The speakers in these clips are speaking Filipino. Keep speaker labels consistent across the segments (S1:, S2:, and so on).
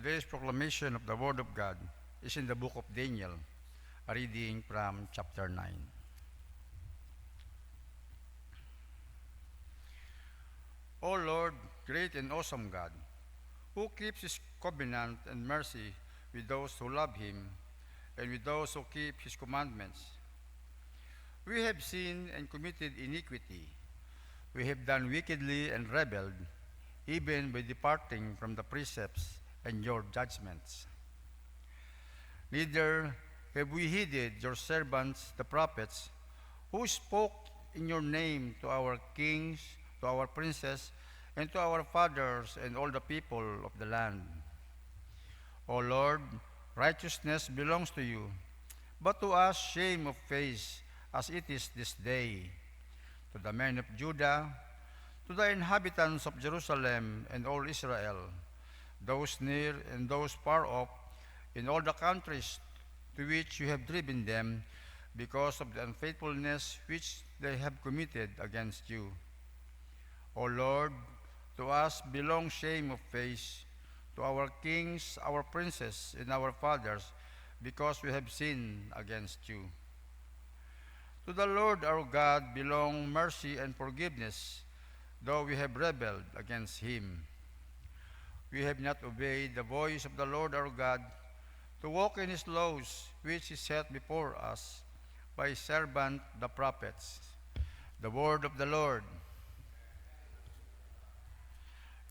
S1: Today's proclamation of the Word of God is in the book of Daniel, a reading from chapter 9. O Lord, great and awesome God, who keeps his covenant and mercy with those who love him and with those who keep his commandments. We have sinned and committed iniquity. We have done wickedly and rebelled, even by departing from the precepts and your judgments. Neither have we heeded your servants, the prophets, who spoke in your name to our kings, to our princes, and to our fathers and all the people of the land. O Lord, righteousness belongs to you, but to us shame of face, as it is this day. To the men of Judah, to the inhabitants of Jerusalem and all Israel, those near and those far off, in all the countries to which you have driven them, because of the unfaithfulness which they have committed against you. O Lord, to us belongs shame of face, to our kings, our princes, and our fathers, because we have sinned against you. To the Lord our God belong mercy and forgiveness, though we have rebelled against him. We have not obeyed the voice of the Lord our God, to walk in his laws, which he set before us by his servant the prophets. The word of the Lord.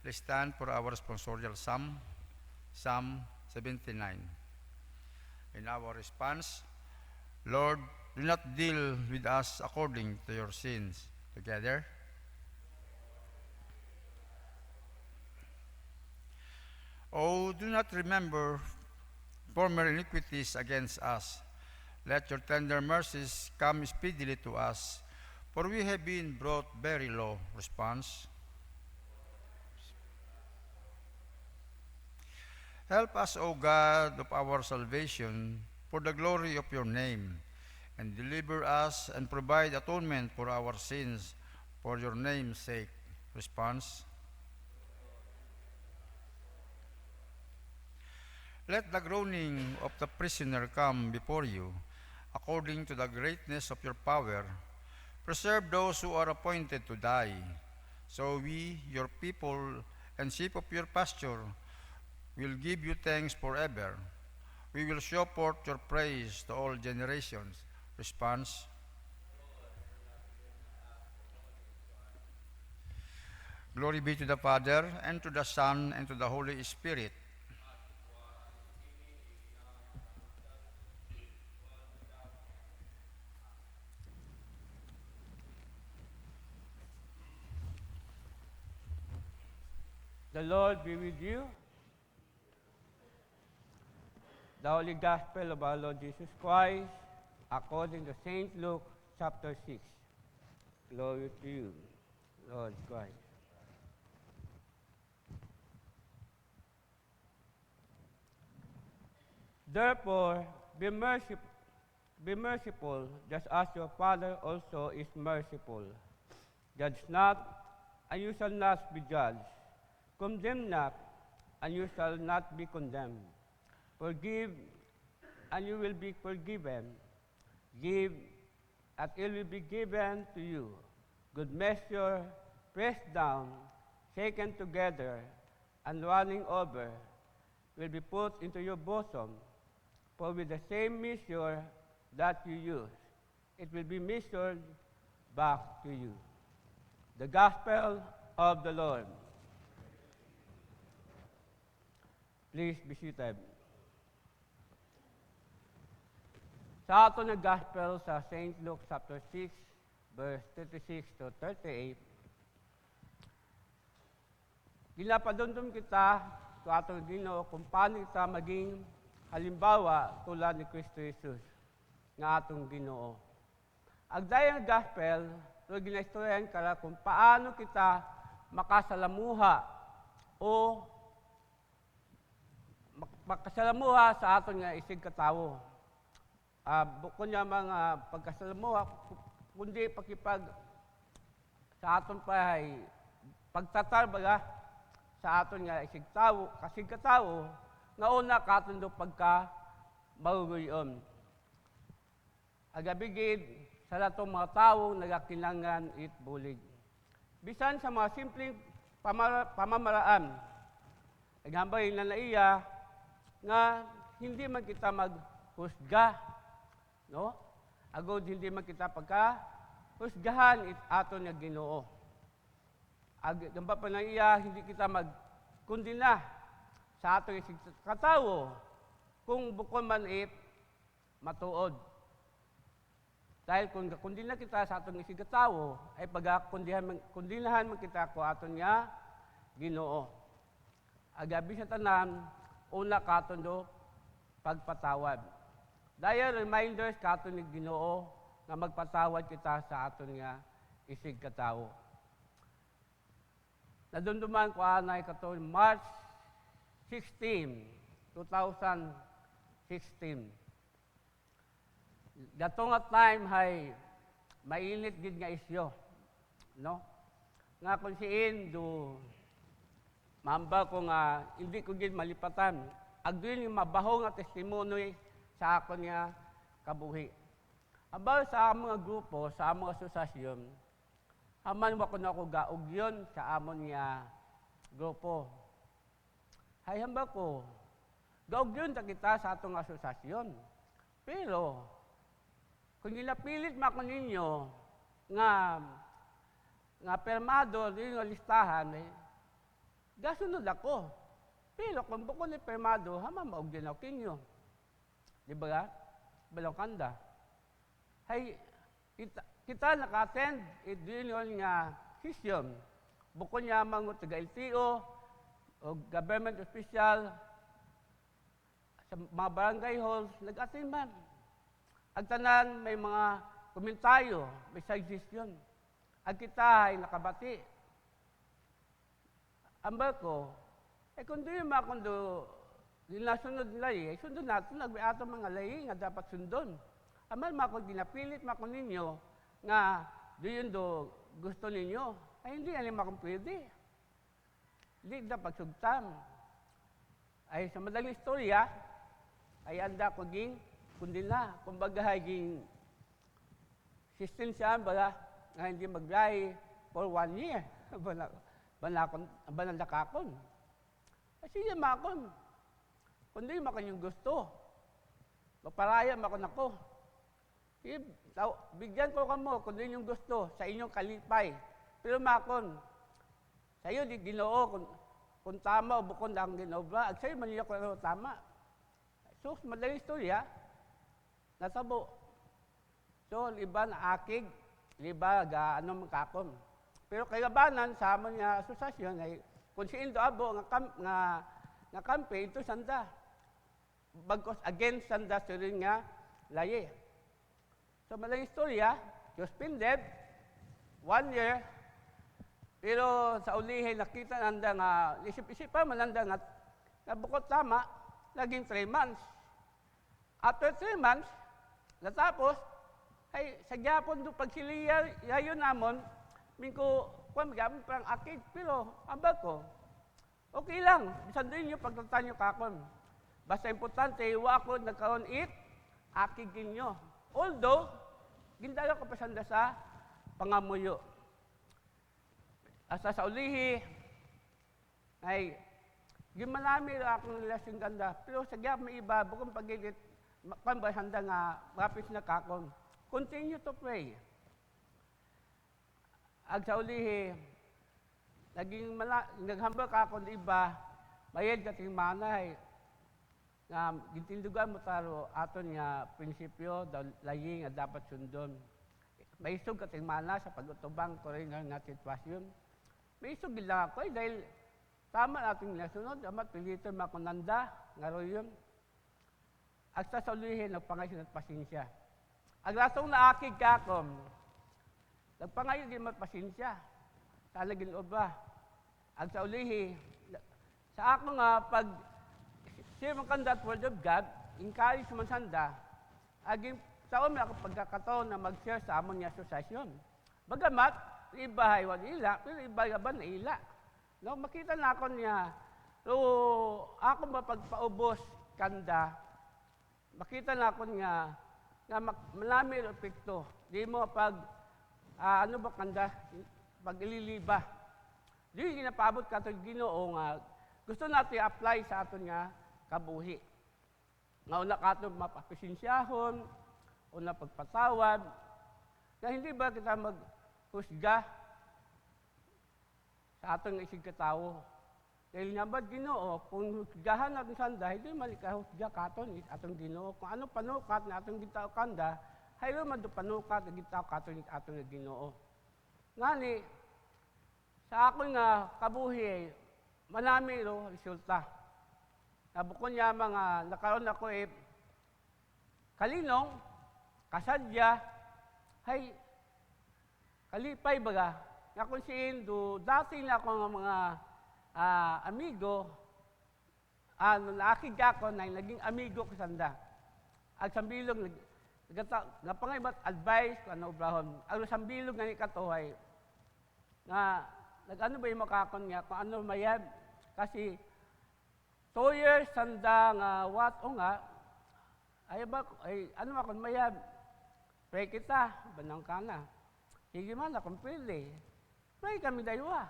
S1: Let's stand for our responsorial psalm, Psalm 79. In our response, Lord, do not deal with us according to your sins. Together. Oh, do not remember former iniquities against us. Let your tender mercies come speedily to us, for we have been brought very low. Response. Help us, O God of our salvation, for the glory of your name, and deliver us and provide atonement for our sins, for your name's sake. Response. Let the groaning of the prisoner come before you, according to the greatness of your power. Preserve those who are appointed to die. So we, your people, and sheep of your pasture, will give you thanks forever. We will show forth your praise to all generations. Response. Glory be to the Father, and to the Son, and to the Holy Spirit.
S2: The Lord be with you. The Holy Gospel of our Lord Jesus Christ, according to St. Luke, chapter 6. Glory to you, Lord Christ. Therefore, be merciful, just as your Father also is merciful. Judge not, and you shall not be judged. Condemn not, and you shall not be condemned. Forgive, and you will be forgiven. Give, and it will be given to you. Good measure, pressed down, shaken together, and running over, will be put into your bosom. For with the same measure that you use, it will be measured back to you. The Gospel of the Lord. Please be seated. Sa ato na Gospel sa St. Luke chapter 6, verse 36 to 38, ginapadundom kita sa atong Ginoo kung paano kita maging halimbawa tulad ni Kristo Jesus nga atong Ginoo. Agdayang Gospel, ito ginaistoryahan kara kung paano kita makasalamuha o makasalamuha sa aton nga isig katawo. Bukod niya mga pagkasalamuha, kundi pakipag sa aton pahay pagtatar baga sa aton nga isig tawo, kasig katawo, nga una katundo pagka maruruyon. Agabigid sa latong mga tawo nagakinangan it bulig. Bisan sa mga simpleng pamamaraan, naghambay na naiya nga hindi man kita maghusga, no? Agod hindi man kita husgahan it aton nga Ginoo. Gamba pa na iya, hindi kita magkundina sa atong isig katawo kung bukod man it matuod. Dahil kung kundina kita sa atong isig katawo, ay kundinahan man kita ko aton nga Ginoo. Agabi sa tanan, una katon do pagpatawad. Dahil reminders katon ni Ginoo nga magpatawad kita sa aton nga isig katawo. Nadumduman ko anay katon March 16, 2016. Dato nga time hay mainit gid nga isyo, no? Nga kung siin do mamba ko nga hindi ko gid malipatan. Agdin yung mabaho nga testimonoy sa akon nga kabuhi. Abal sa mga grupo, sa mga asosasyon, haman wako na ako gaugyon sa amon nga grupo. Hay hamba ko, gaugyon ta kita sa atong asosasyon. Pero, kung ginapilit ma ko ninyo nga permado din nga listahan, gasunod ako. Pero kung bukod ni permado, haman maugyon ako kinyo. Di ba? Balong kanda. Hay, kita naka-attend din yun nga session. Bukod niya mga taga-LTO o government official sa mga barangay halls, nag-attend man. Agtanan may mga komentaryo, may suggestion. Ag kita ay nakabati. Amba ko, kung doon yung mga kundo, nasunod nila sundon natin, nagbi ato mga layi nga dapat sundon. Amal mga ginapilit mga ninyo nga doon do gusto ninyo, ay hindi alim akong pwede. Hindi dapat sugtam. Ay sa madaling istorya, ay anda ko ging kundina. Kumbaga ging system siya baga nga hindi maglahi for 1 year. Banandakakon. Kasi yung makon. Kundi makon yung gusto. Maparaya makon ako. Bigyan ko kamo kundi yung gusto sa inyong kalipay. Pero makon, sa iyo di Ginoo kung tama o bukod ang Ginoo ba, ag sa'yo maniyak ko tama. So, madaling istorya, natabo. So, liba na akig, liba ga ano makakon. Pero kailabanan sa amon nga asosasyon ay kung siin do abo nga kampe ito sanda. Bagkos against sanda sa rin nga laye. So, madaling istorya, suspended, 1 year, pero sa ulihin nakita nanda nga, isip-isip pa mananda nga bukod tama, naging 3 months. After 3 months, natapos, ay sa Japon do pagsiliya yayon namon, mingko kung gamit parang akid, pero aba ko, okay lang, bisan din yung pagtatanyo kakon. Basta importante, wa ako nagkaroon akid kinyo. Although, gindala ko pasanda sa pangamuyo. Asa sa ulihi, ay, gimanami akong relasyon ganda. Pero sa gyap may iba, bukong pagigit, pambasanda nga, rapis na kakon. Continue to pray. Ag sa ulihi, naghambal kakon iba, bayad kating manay, nga gintindugan mo taro aton nga prinsipyo layi nga dapat sundon. May isog kating mana sa pag-utubang ko rin nga sitwasyon. May isog gila ako dahil tama nating nasunod, amat pilito makunanda nga royon. Agsa sa ulihin, nagpangayon at pasensya. Ang rasong naakig kakom, nagpangayon din matpasensya. Sana ginoob ba? Ang sa ulihi, sa ako nga pag siya makandat word of God, encourage man sanda, aging taon na ako pagkakataon na mag-share sa amon niya asosasyon. Bagamat, iba hay wala ila, pero iba ba na ila. No, makita na ako niya, so, ako mapagpaubos kanda, makita na ako nga manami epekto. Di mo pag, ano ba kanda, pag ililiba. Di yung ginapabot ka ito Ginoo nga, gusto natin i-apply sa aton nga kabuhi. Nga una ka ito mapapisinsyahon, una pagpatawad, na hindi ba kita maghusga sa aton nga isig katawo. Dahil nga ba Ginoo, kung husgahan natin sanda, hindi malikahusga katon atong Ginoo. Kung ano panukat na atong gitao kanda, hayro man do panukat na gitao katon atong Ginoo. Ngani, sa ako nga kabuhi, manami ro resulta. Nabukon niya mga nakaroon ako kalinong, kasadya, hay, kalipay baga. Nga kung do dati na ako nga mga amigo, naakig ako na naging amigo ko sanda. Ang sambilog, napangaybat advice ko ano brahon. Ang sambilog nga ni katuhay, nga nag-ano ba yung makakon nga, kung ano mayad. Kasi 2 years sanda nga what o nga, ano makon mayad. Pray kita, banang ka na. Sige man, akong pili. Pray kami daywa.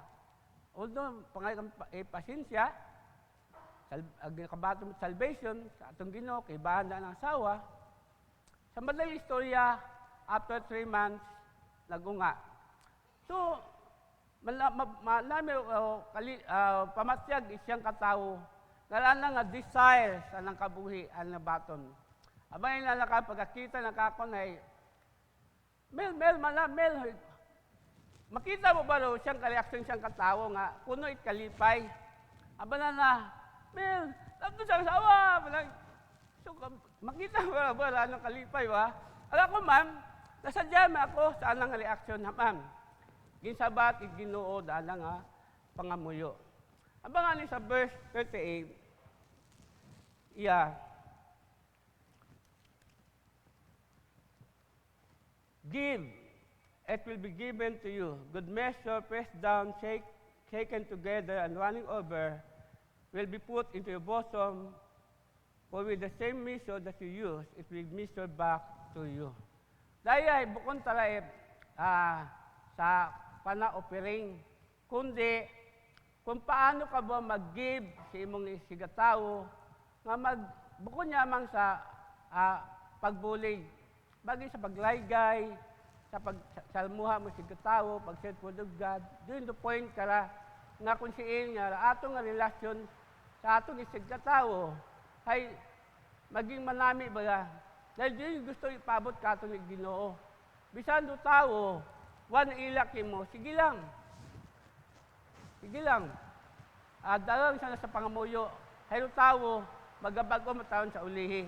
S2: Although, pangay kang pasensya, kabato mo salvation, sa atong Ginoo, kay bahanda ng asawa. Sa madaling istorya, after 3 months, nagunga. So, pamatyag isang katao, nalana nga desire sa nang kabuhi, ang nabaton. Abay na nakapagkakita, nakakunay, Mel, makita mo ba ro siyang reaction siyang katao nga, kuno kalipay. Aba na, Mel, tapos sa asawa. So, makita mo ba anong kalipay ba? Alam ko, ma'am, nasadya mo ako sa anang reaction ha, ma'am. Ginsabat, Ginoo, dala nga, pangamuyo. Aba nga ni sa verse 38, give, it will be given to you. Good measure, pressed down, shaken together, and running over, will be put into your bosom. For with the same measure that you use, it will be measured back to you. Dahil bukon taraip sa pana-offering, kundi kung paano ka ba mag-give sa imong isigatawo, nga bukon yamang sa pagbulig, bagay sa paglaygay, sa pagsalmuha mo si katawo, pag-set for the God, doon the point kara nga kung siin nga atong nga relasyon sa atong isig katawo ay maging manami baga. Dahil doon gusto ipabot ka atong ni Ginoo. Bisan do tawo, one ilak mo, sige lang. Sige lang. Dalang sana sa pangamuyo, hayro tawo, magabago mo taon sa ulihi.